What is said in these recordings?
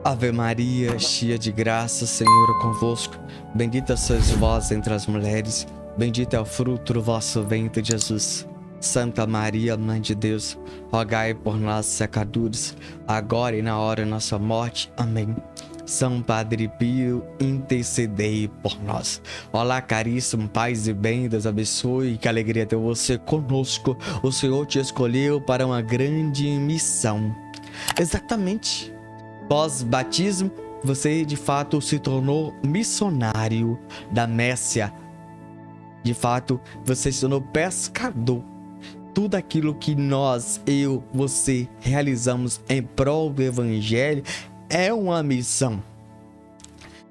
Ave Maria, cheia de graça, Senhor é convosco. Bendita sois vós entre as mulheres, bendito é o fruto do vosso ventre, Jesus. Santa Maria, Mãe de Deus, rogai por nós, pecadores, agora e na hora de nossa morte. Amém. São Padre Pio, intercedei por nós. Olá, caríssimo, paz e bem, Deus abençoe, que alegria ter você conosco. O Senhor te escolheu para uma grande missão. Exatamente. Pós-batismo, você de fato se tornou missionário da Messia. De fato, você se tornou pescador. Tudo aquilo que nós, eu, você realizamos em prol do Evangelho é uma missão.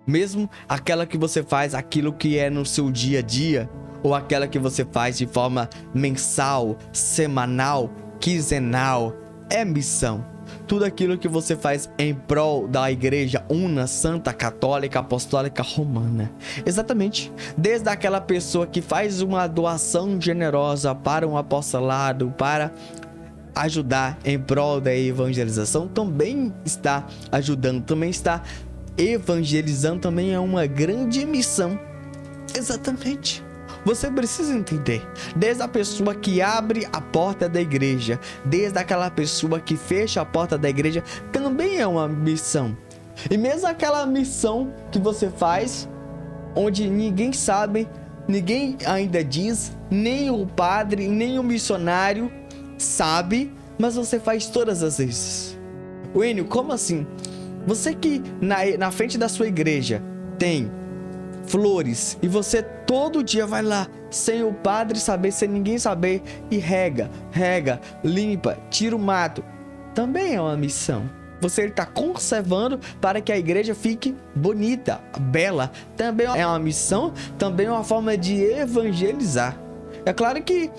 Mesmo aquela que você faz, aquilo que é no seu dia a dia, ou aquela que você faz de forma mensal, semanal, quinzenal, é missão. Tudo aquilo que você faz em prol da Igreja Una, Santa, Católica, Apostólica, Romana. Exatamente. Desde aquela pessoa que faz uma doação generosa para um apostolado, para ajudar em prol da evangelização, também está ajudando, também está evangelizando, também é uma grande missão. Exatamente. Você precisa entender, desde a pessoa que abre a porta da igreja, desde aquela pessoa que fecha a porta da igreja, também é uma missão. E mesmo aquela missão que você faz, onde ninguém sabe, ninguém ainda diz, nem o padre, nem o missionário sabe, mas você faz todas as vezes. Wênio, como assim? Você que na frente da sua igreja tem flores e você todo dia vai lá sem o padre saber, sem ninguém saber, e rega, limpa, tira o mato, também é uma missão. Você está conservando para que a igreja fique bonita, bela, também é uma missão, também é uma forma de evangelizar. É claro que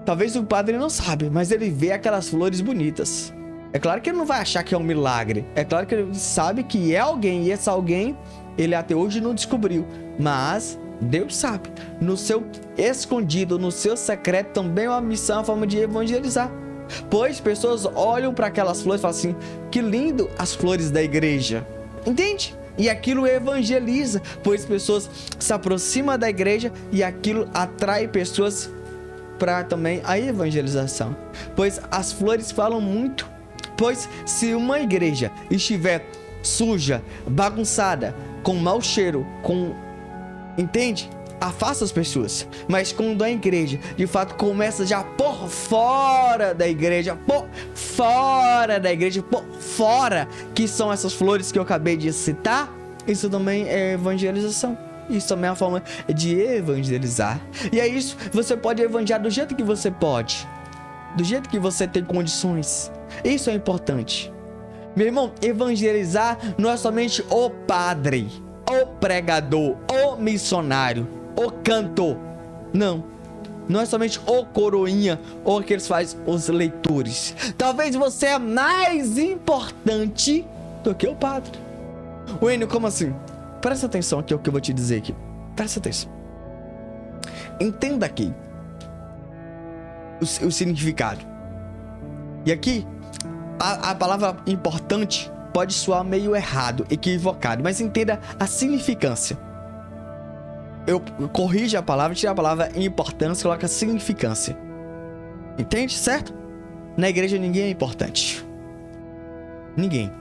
talvez o padre não sabe, mas ele vê aquelas flores bonitas. É claro que ele não vai achar que é um milagre. É claro que ele sabe que é alguém, e esse alguém ele até hoje não descobriu, mas Deus sabe. No seu escondido, no seu secreto, também é uma missão, uma forma de evangelizar. Pois pessoas olham para aquelas flores e falam assim: que lindo as flores da igreja. Entende? E aquilo evangeliza, pois pessoas se aproximam da igreja e aquilo atrai pessoas para também a evangelização. Pois as flores falam muito. Pois se uma igreja estiver suja, bagunçada, com mau cheiro, entende? Afasta as pessoas. Mas quando a igreja de fato começa já por fora da igreja, por fora, que são essas flores que eu acabei de citar, isso também é evangelização. Isso também é uma forma de evangelizar. E é isso, você pode evangelizar do jeito que você pode, do jeito que você tem condições. Isso é importante. Meu irmão, evangelizar não é somente o padre, o pregador, o missionário, o cantor. Não é somente o coroinha ou aqueles que fazem os leitores. Talvez você é mais importante do que o padre. Wênio, como assim? Presta atenção aqui ao que eu vou te dizer aqui. Presta atenção. Entenda aqui o significado. E aqui a palavra importante pode soar meio errado, equivocado, mas entenda a significância. Eu corrijo a palavra, tiro a palavra importância, coloco a significância. Entende? Certo? Na igreja ninguém é importante. Ninguém.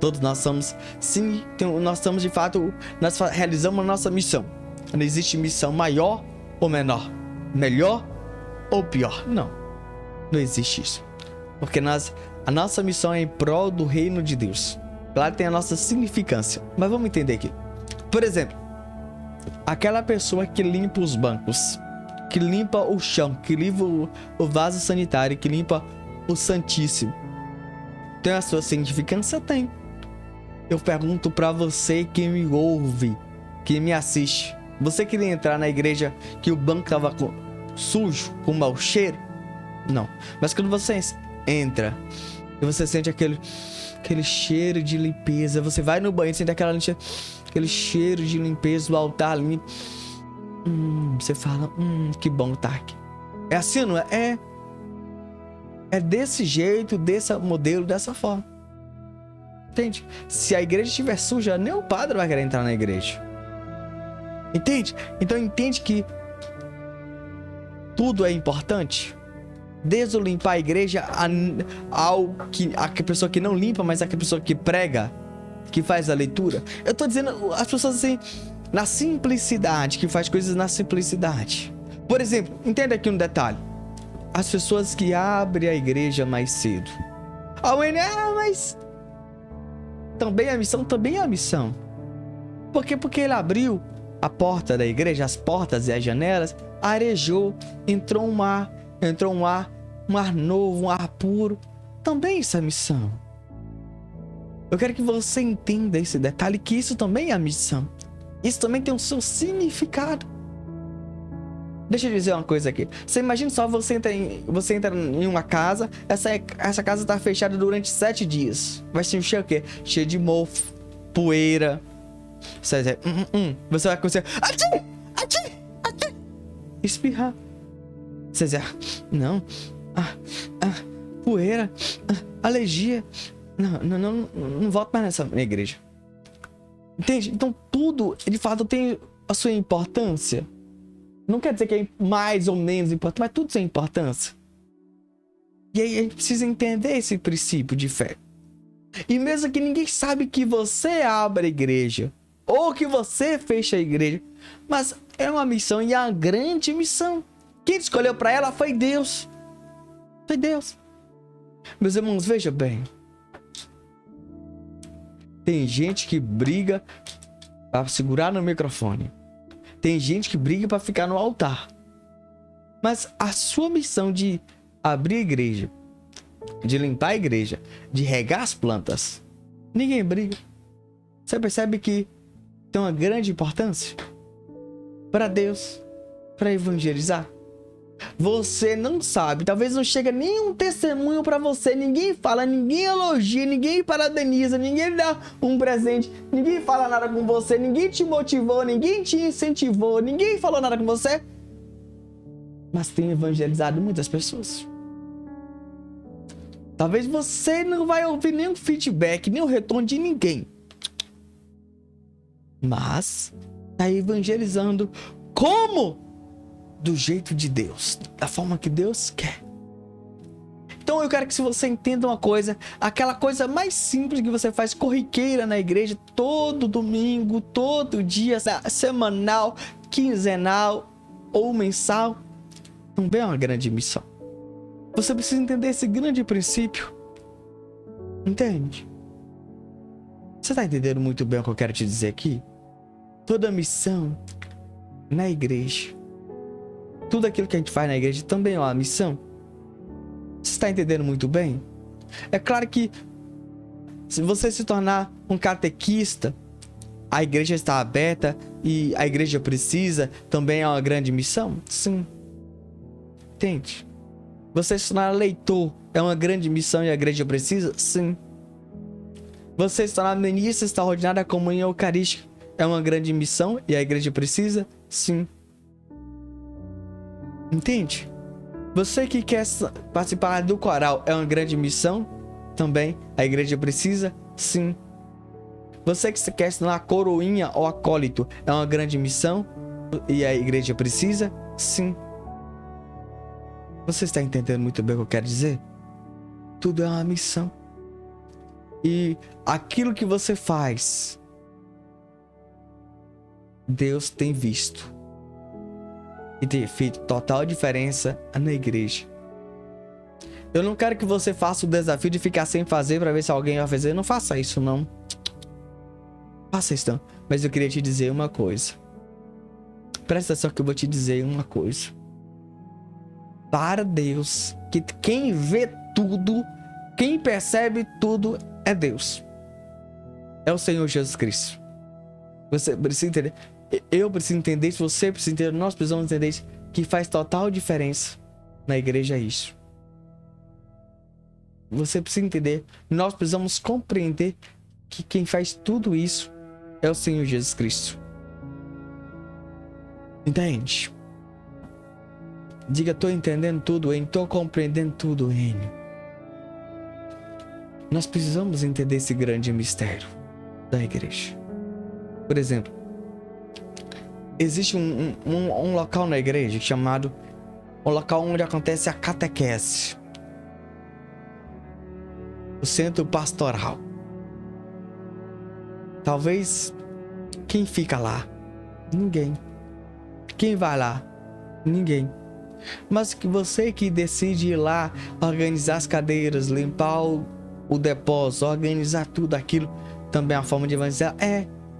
Todos nós somos, sim, nós somos de fato, nós realizamos a nossa missão. Não existe missão maior ou menor, melhor ou pior. Não existe isso. Porque a nossa missão é em prol do reino de Deus. Claro que tem a nossa significância, mas vamos entender aqui. Por exemplo, aquela pessoa que limpa os bancos, que limpa o chão, que limpa o vaso sanitário, que limpa o Santíssimo, tem a sua significância? Tem. Eu pergunto pra você que me ouve, que me assiste, você queria entrar na igreja que o banco tava sujo, com mau cheiro? Não. Mas quando você entra e você sente aquele cheiro de limpeza, você vai no banheiro e sente aquele cheiro de limpeza, o altar limpo, você fala, que bom tá aqui. É assim, não é? É desse jeito, desse modelo, dessa forma. Entende? Se a igreja estiver suja, nem o padre vai querer entrar na igreja. Entende? Então entende que tudo é importante. Desde o limpar a igreja a pessoa que não limpa, mas a pessoa que prega, que faz a leitura. Eu tô dizendo, as pessoas assim, na simplicidade, que faz coisas na simplicidade. Por exemplo, entenda aqui um detalhe. As pessoas que abrem a igreja mais cedo. Mas também a missão, também é a missão. Por quê? Porque ele abriu a porta da igreja, as portas e as janelas, arejou, entrou um ar novo, um ar puro. Também isso é missão. Eu quero que você entenda esse detalhe, que isso também é a missão. Isso também tem o seu significado. Deixa eu dizer uma coisa aqui. Você imagina só, você entra em uma casa, essa casa está fechada durante 7 dias. Vai se encher o quê? Cheio de mofo, poeira. Você vai começar a espirrar. Você diz, não, poeira, alergia. Não volto mais nessa igreja. Entende? Então tudo, de fato, tem a sua importância. Não quer dizer que é mais ou menos importante, mas tudo tem importância. E aí a gente precisa entender esse princípio de fé. E mesmo que ninguém sabe que você abre a igreja, ou que você fecha a igreja, mas é uma missão, e é uma grande missão. Quem escolheu para ela foi Deus. Foi Deus. Meus irmãos, veja bem. Tem gente que briga para segurar no microfone. Tem gente que briga para ficar no altar. Mas a sua missão de abrir a igreja, de limpar a igreja, de regar as plantas, ninguém briga. Você percebe que tem uma grande importância para Deus, para evangelizar. Você não sabe, talvez não chega nenhum testemunho para você, ninguém fala, ninguém elogia, ninguém parabeniza, ninguém dá um presente, ninguém fala nada com você, ninguém te motivou, ninguém te incentivou, ninguém falou nada com você, mas tem evangelizado muitas pessoas. Talvez você não vai ouvir nenhum feedback, nenhum retorno de ninguém, mas está evangelizando. Como? Do jeito de Deus, da forma que Deus quer. Então eu quero que você entenda uma coisa, aquela coisa mais simples que você faz corriqueira na igreja, todo domingo, todo dia, semanal, quinzenal ou mensal, também é uma grande missão. Você precisa entender esse grande princípio. Entende? Você está entendendo muito bem o que eu quero te dizer aqui? Toda missão na igreja, tudo aquilo que a gente faz na igreja também é uma missão. Você está entendendo muito bem? É claro que se você se tornar um catequista, a igreja está aberta e a igreja precisa, também é uma grande missão? Sim. Entende? Você se tornar leitor é uma grande missão e a igreja precisa? Sim. Você se tornar ministro extraordinário da comunhão eucarística é uma grande missão e a igreja precisa? Sim. Entende? Você que quer participar do coral é uma grande missão? Também a igreja precisa? Sim. Você que quer se tornar coroinha ou acólito é uma grande missão? E a igreja precisa? Sim. Você está entendendo muito bem o que eu quero dizer? Tudo é uma missão. E aquilo que você faz, Deus tem visto e tem feito total diferença na igreja. Eu não quero que você faça o desafio de ficar sem fazer para ver se alguém vai fazer. Não faça isso, não. Faça isso, não. Mas eu queria te dizer uma coisa. Presta atenção que eu vou te dizer uma coisa. Para Deus, que quem vê tudo, quem percebe tudo é Deus. É o Senhor Jesus Cristo. Você precisa entender. Eu preciso entender isso, você precisa entender, nós precisamos entender isso, que faz total diferença na igreja isso. Você precisa entender, nós precisamos compreender que quem faz tudo isso é o Senhor Jesus Cristo. Entende? Diga, estou entendendo tudo, Enio. Estou compreendendo tudo, Enio. Nós precisamos entender esse grande mistério da igreja. Por exemplo, existe um local na igreja chamado o local onde acontece a catequese, o centro pastoral. Talvez quem fica lá? Ninguém. Quem vai lá? Ninguém. Mas que você que decide ir lá, organizar as cadeiras, limpar o depósito, organizar tudo aquilo, também é uma forma de evangelizar?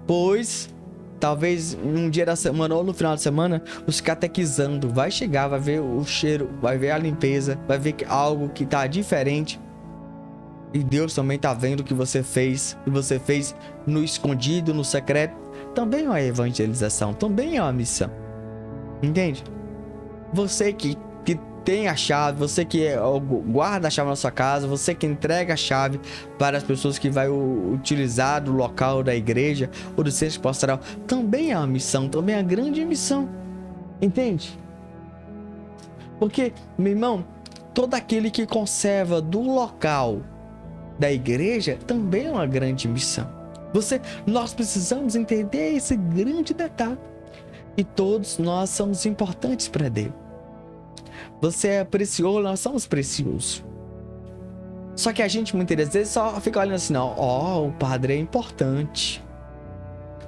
Pois talvez um dia da semana ou no final de semana, os catequizando vai chegar, vai ver o cheiro, vai ver a limpeza, vai ver algo que tá diferente. E Deus também tá vendo o que você fez, e você fez no escondido, no secreto. Também é uma evangelização, também é uma missão. Entende? Você que tem a chave, você que guarda a chave na sua casa, você que entrega a chave para as pessoas que vai utilizar do local da igreja ou do centro pastoral, também é uma missão, também é uma grande missão. Entende? Porque, meu irmão, todo aquele que conserva do local da igreja também é uma grande missão. Nós precisamos entender esse grande detalhe. E todos nós somos importantes para Deus. Você é precioso, nós somos preciosos. Só que a gente muitas vezes só fica olhando assim, não, o padre é importante.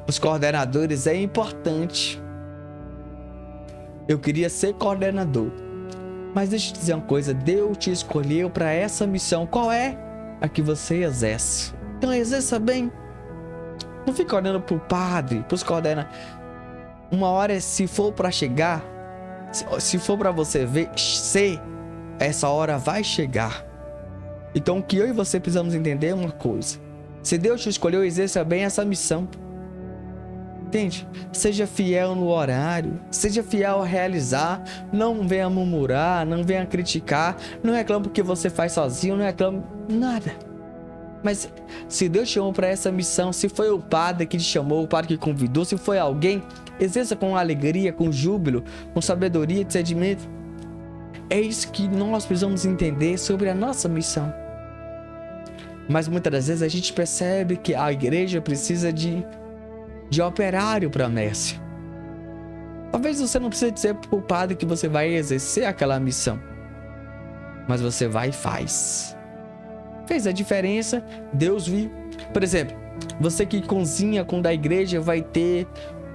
Os coordenadores é importante. Eu queria ser coordenador. Mas deixa eu te dizer uma coisa, Deus te escolheu para essa missão. Qual é? A que você exerce. Então exerça bem. Não fica olhando pro padre, pros coordenadores. Uma hora, se for para chegar, se for para você ser, essa hora vai chegar. Então o que eu e você precisamos entender é uma coisa. Se Deus te escolheu, exerça bem essa missão. Entende? Seja fiel no horário, seja fiel a realizar, não venha murmurar, não venha criticar, não reclame porque você faz sozinho, não reclame nada. Mas se Deus te chamou para essa missão, se foi o padre que te chamou, o padre que convidou, se foi alguém, exerça com alegria, com júbilo, com sabedoria, discernimento. É isso que nós precisamos entender sobre a nossa missão. Mas muitas das vezes a gente percebe que a igreja precisa de operário para a messe. Talvez você não precise dizer para o padre que você vai exercer aquela missão, mas você vai e faz. Fez a diferença, Deus viu. Por exemplo, você que cozinha com da igreja vai ter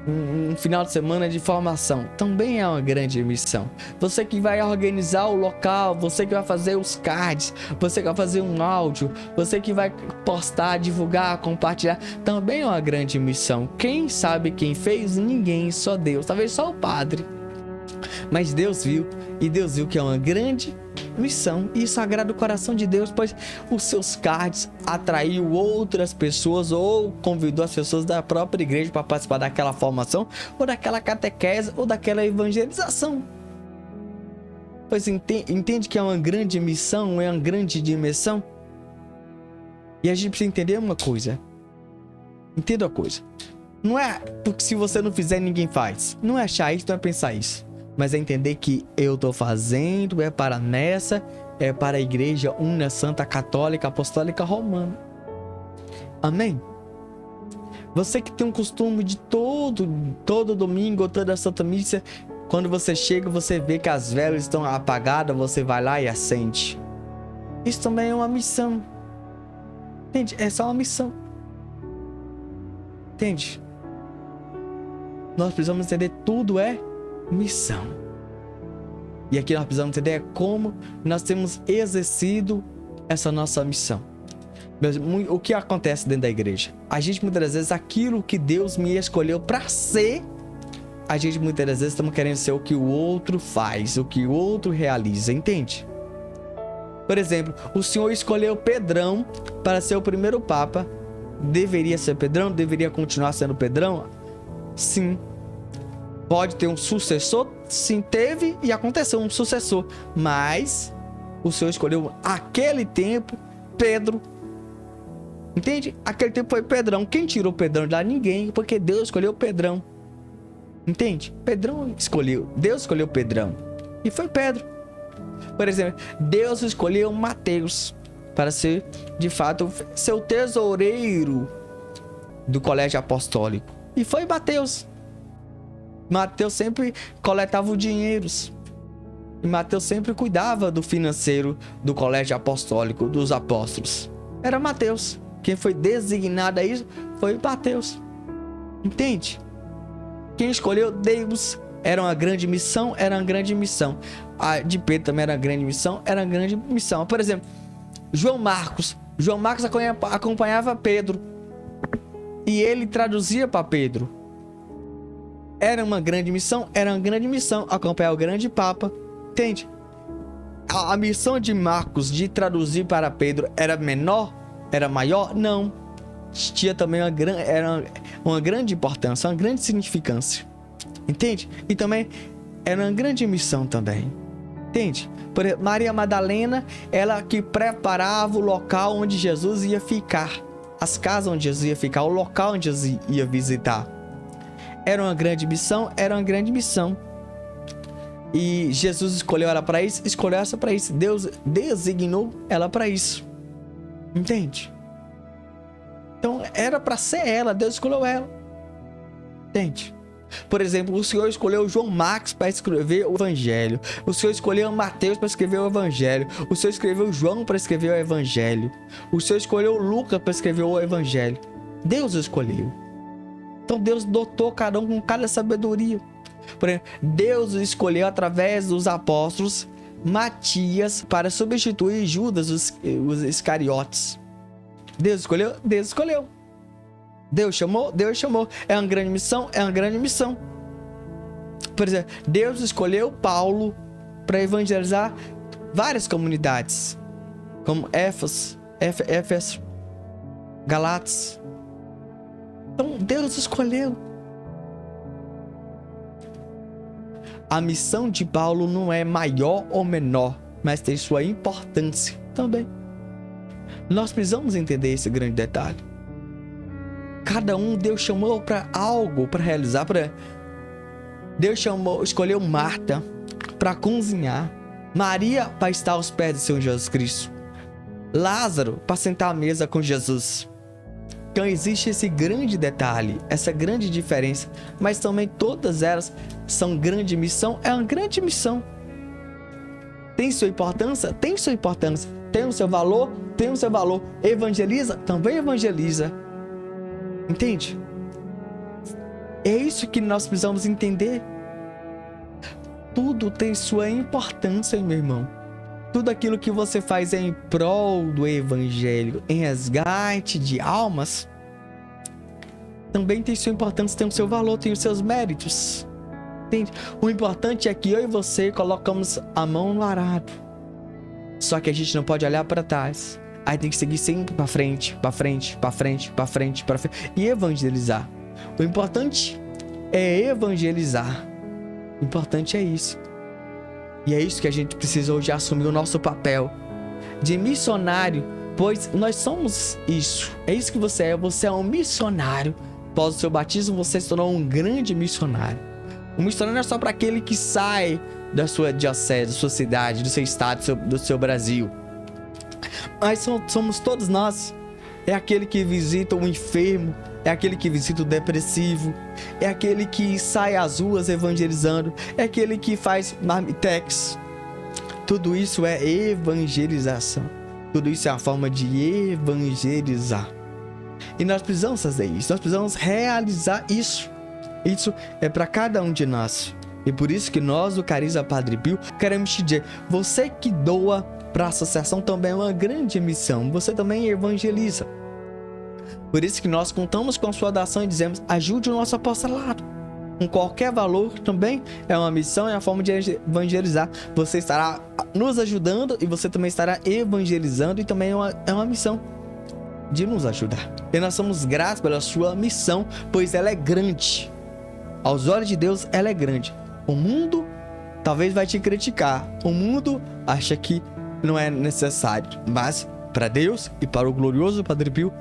um final de semana de formação, também é uma grande missão. Você que vai organizar o local, você que vai fazer os cards, você que vai fazer um áudio, você que vai postar, divulgar, compartilhar, também é uma grande missão. Quem sabe quem fez? Ninguém, só Deus, talvez só o padre. Mas Deus viu, e Deus viu que é uma grande missão, e isso agrada o coração de Deus, pois os seus cards atraiu outras pessoas ou convidou as pessoas da própria igreja para participar daquela formação, ou daquela catequese, ou daquela evangelização. Pois entende que é uma grande missão, é uma grande dimensão. E a gente precisa entender uma coisa. Entenda uma coisa. Não é porque se você não fizer, ninguém faz. Não é achar isso, não é pensar isso. Mas é entender que eu tô fazendo, é para nessa, é para a igreja una, santa, católica, apostólica, romana. Amém? Você que tem um costume de todo domingo, toda santa missa, quando você chega, você vê que as velas estão apagadas, você vai lá e acende. Isso também é uma missão. Entende? É só uma missão. Entende? Nós precisamos entender, tudo é missão. E aqui nós precisamos entender como nós temos exercido essa nossa missão. O que acontece dentro da igreja? A gente muitas das vezes, aquilo que Deus me escolheu para ser, a gente muitas das vezes estamos querendo ser o que o outro faz, o que o outro realiza, entende? Por exemplo, o Senhor escolheu Pedrão para ser o primeiro Papa. Deveria ser Pedrão? Deveria continuar sendo Pedrão? Sim. Pode ter um sucessor? Sim, teve e aconteceu um sucessor. Mas o Senhor escolheu aquele tempo Pedro. Entende? Aquele tempo foi Pedrão. Quem tirou Pedrão de lá? Ninguém, porque Deus escolheu Pedrão. Entende? Pedrão escolheu. Deus escolheu Pedrão. E foi Pedro. Por exemplo, Deus escolheu Mateus. para ser, de fato, seu tesoureiro do colégio apostólico. E foi Mateus. Mateus sempre coletava os dinheiros. E Mateus sempre cuidava do financeiro do colégio apostólico, dos apóstolos. Era Mateus. Quem foi designado a isso foi Mateus. Entende? Quem escolheu Deus era uma grande missão, era uma grande missão. A de Pedro também era uma grande missão, era uma grande missão. Por exemplo, João Marcos acompanhava Pedro e ele traduzia para Pedro. Era uma grande missão, acompanhar o grande Papa. Entende? A missão de Marcos de traduzir para Pedro era menor? Era maior? Não. Tinha também uma grande importância, uma grande significância. Entende? E também era uma grande missão também. Entende? Por exemplo, Maria Madalena, ela que preparava o local onde Jesus ia ficar. As casas onde Jesus ia ficar, o local onde Jesus ia visitar. Era uma grande missão, E Jesus escolheu ela para isso, Deus designou ela para isso. Entende? Então era para ser ela, Deus escolheu ela. Entende? Por exemplo, o Senhor escolheu João Marcos para escrever o Evangelho. O Senhor escolheu Mateus para escrever o Evangelho. O Senhor escreveu João para escrever o Evangelho. O Senhor escolheu Lucas para escrever o Evangelho. Deus escolheu. Então Deus dotou cada um com cada sabedoria. Por exemplo, Deus escolheu através dos apóstolos Matias para substituir Judas, os Iscariotes. Deus escolheu? Deus escolheu. Deus chamou? Deus chamou. É uma grande missão? É uma grande missão. Por exemplo, Deus escolheu Paulo para evangelizar várias comunidades, como Éfeso, Galatas. Então, Deus escolheu. A missão de Paulo não é maior ou menor, mas tem sua importância também. Nós precisamos entender esse grande detalhe. Cada um Deus chamou para algo, para realizar. Deus escolheu Marta para cozinhar, Maria para estar aos pés do Senhor Jesus Cristo, Lázaro para sentar à mesa com Jesus. Então existe esse grande detalhe, essa grande diferença, mas também todas elas são grande missão, é uma grande missão. Tem sua importância? Tem sua importância. Tem o seu valor? Tem o seu valor. Evangeliza? Também evangeliza. Entende? É isso que nós precisamos entender. Tudo tem sua importância, meu irmão. Tudo aquilo que você faz em prol do evangelho, em resgate de almas, também tem sua importância, tem o seu valor, tem os seus méritos. Entende? O importante é que eu e você colocamos a mão no arado. Só que a gente não pode olhar para trás. Aí tem que seguir sempre para frente, para frente, para frente, para frente, para frente e evangelizar. O importante é evangelizar. O importante é isso. E é isso que a gente precisa hoje assumir o nosso papel de missionário, pois nós somos isso. É isso que você é. Você é um missionário. Após o seu batismo, você se tornou um grande missionário. Um missionário não é só para aquele que sai da sua diocese, da sua cidade, do seu estado, do seu Brasil. Mas somos todos nós. É aquele que visita o enfermo, é aquele que visita o depressivo, é aquele que sai às ruas evangelizando, é aquele que faz marmitex. Tudo isso é evangelização. Tudo isso é a forma de evangelizar. E nós precisamos fazer isso, nós precisamos realizar isso. Isso é para cada um de nós. E por isso que nós, do Carisma Padre Pio, queremos te dizer, você que doa para a associação também é uma grande missão, você também evangeliza. Por isso que nós contamos com a sua doação e dizemos, ajude o nosso apostolado. Com qualquer valor também é uma missão, é a forma de evangelizar. Você estará nos ajudando e você também estará evangelizando e também é uma missão de nos ajudar. E nós somos gratos pela sua missão, pois ela é grande. Aos olhos de Deus, ela é grande. O mundo talvez vai te criticar. O mundo acha que não é necessário. Mas para Deus e para o glorioso Padre Pio,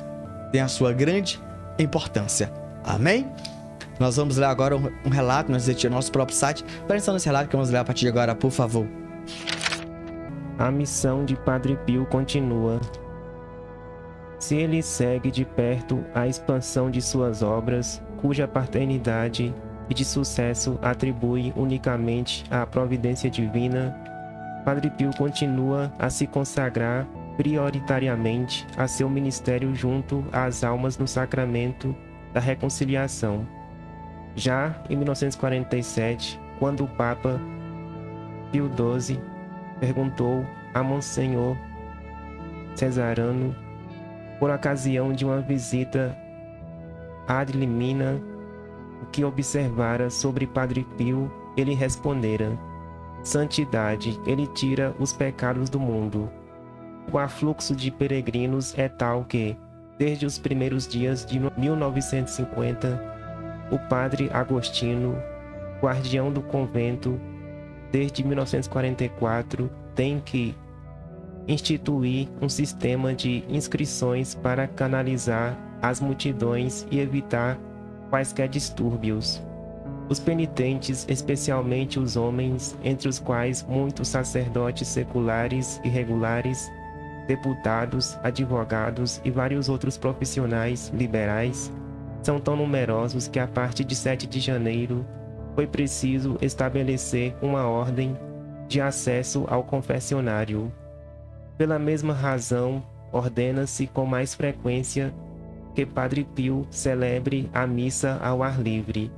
tem a sua grande importância. Amém? Nós vamos ler agora um relato, nós vamos no nosso próprio site. Presta atenção nesse relato que vamos ler a partir de agora, por favor. A missão de Padre Pio continua. Se ele segue de perto a expansão de suas obras, cuja paternidade e de sucesso atribui unicamente à providência divina, Padre Pio continua a se consagrar prioritariamente a seu ministério junto às almas no sacramento da reconciliação. Já em 1947, quando o Papa Pio XII perguntou a Monsenhor Cesarano, por ocasião de uma visita ad limina, o que observara sobre Padre Pio, ele respondera: santidade, ele tira os pecados do mundo. O afluxo de peregrinos é tal que, desde os primeiros dias de 1950, o padre Agostinho, guardião do convento, desde 1944, tem que instituir um sistema de inscrições para canalizar as multidões e evitar quaisquer distúrbios. Os penitentes, especialmente os homens, entre os quais muitos sacerdotes seculares e regulares, deputados, advogados e vários outros profissionais liberais, são tão numerosos que a partir de 7 de janeiro foi preciso estabelecer uma ordem de acesso ao confessionário. Pela mesma razão, ordena-se com mais frequência que Padre Pio celebre a missa ao ar livre,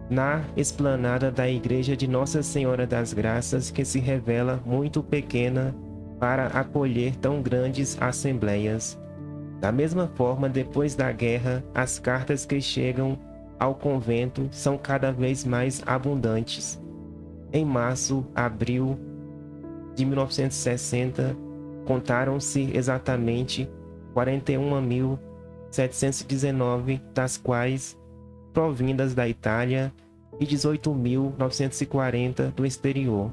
na esplanada da Igreja de Nossa Senhora das Graças, que se revela muito pequena para acolher tão grandes assembleias. Da mesma forma, depois da guerra, as cartas que chegam ao convento são cada vez mais abundantes. Em março, abril de 1960, contaram-se exatamente 41.719, das quais provindas da Itália e 18.940 do exterior.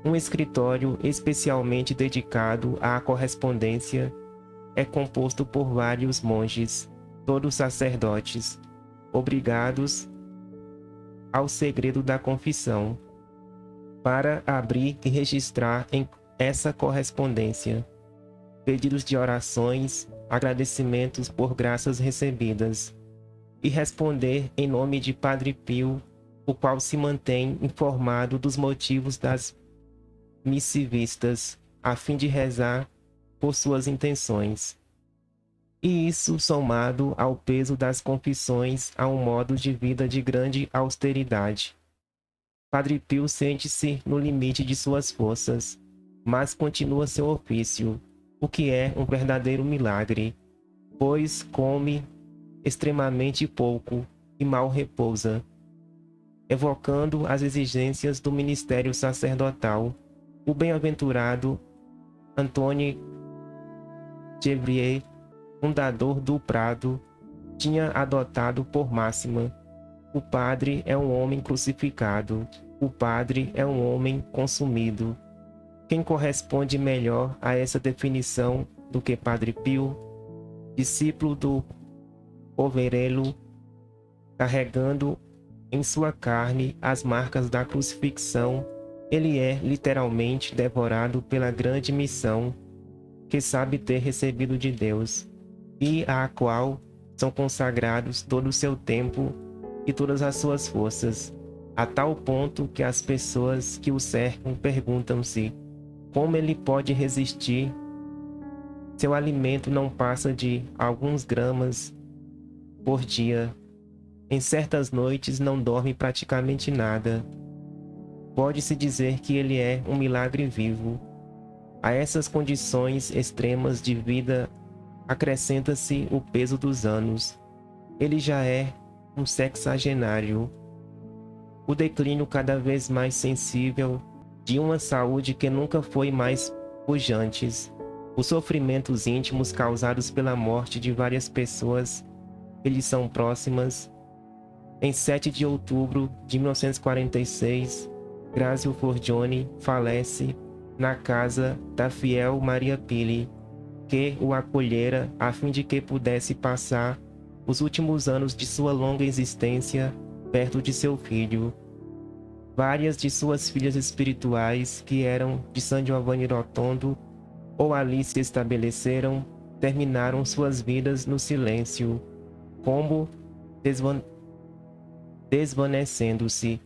Um escritório especialmente dedicado à correspondência é composto por vários monges, todos sacerdotes, obrigados ao segredo da confissão, para abrir e registrar em essa correspondência pedidos de orações, agradecimentos por graças recebidas, e responder em nome de Padre Pio, o qual se mantém informado dos motivos das missivistas, a fim de rezar por suas intenções. E isso, somado ao peso das confissões, a um modo de vida de grande austeridade. Padre Pio sente-se no limite de suas forças, mas continua seu ofício, o que é um verdadeiro milagre, pois come extremamente pouco e mal repousa. Evocando as exigências do ministério sacerdotal, o bem-aventurado Antônio Chevrier, fundador do Prado, tinha adotado por máxima: o padre é um homem crucificado, o padre é um homem consumido. Quem corresponde melhor a essa definição do que Padre Pio, discípulo do Poverello, carregando em sua carne as marcas da crucifixão, ele é literalmente devorado pela grande missão que sabe ter recebido de Deus, e à qual são consagrados todo o seu tempo e todas as suas forças, a tal ponto que as pessoas que o cercam perguntam-se como ele pode resistir. Seu alimento não passa de alguns gramas por dia. Em certas noites não dorme praticamente nada. Pode-se dizer que ele é um milagre vivo. A essas condições extremas de vida acrescenta-se o peso dos anos. Ele já é um sexagenário. O declínio cada vez mais sensível de uma saúde que nunca foi mais pujante. Os sofrimentos íntimos causados pela morte de várias pessoas que lhe são próximas. Em 7 de outubro de 1946, Grazio Forgione falece na casa da fiel Maria Pili, que o acolhera a fim de que pudesse passar os últimos anos de sua longa existência perto de seu filho. Várias de suas filhas espirituais, que eram de San Giovanni Rotondo ou ali se estabeleceram, terminaram suas vidas no silêncio, como desvanecendo-se.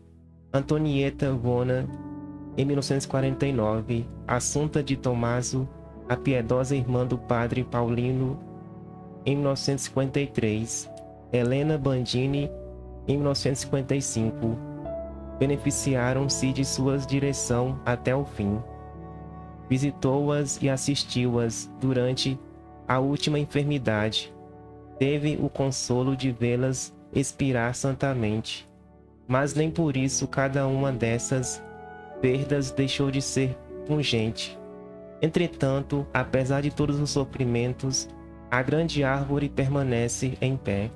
Antonieta Vona, em 1949, Assunta de Tomaso, a piedosa irmã do padre Paulino, em 1953, Helena Bandini, em 1955, beneficiaram-se de sua direção até o fim. Visitou-as e assistiu-as durante a última enfermidade. Teve o consolo de vê-las expirar santamente, mas nem por isso cada uma dessas perdas deixou de ser pungente. Entretanto, apesar de todos os sofrimentos, a grande árvore permanece em pé.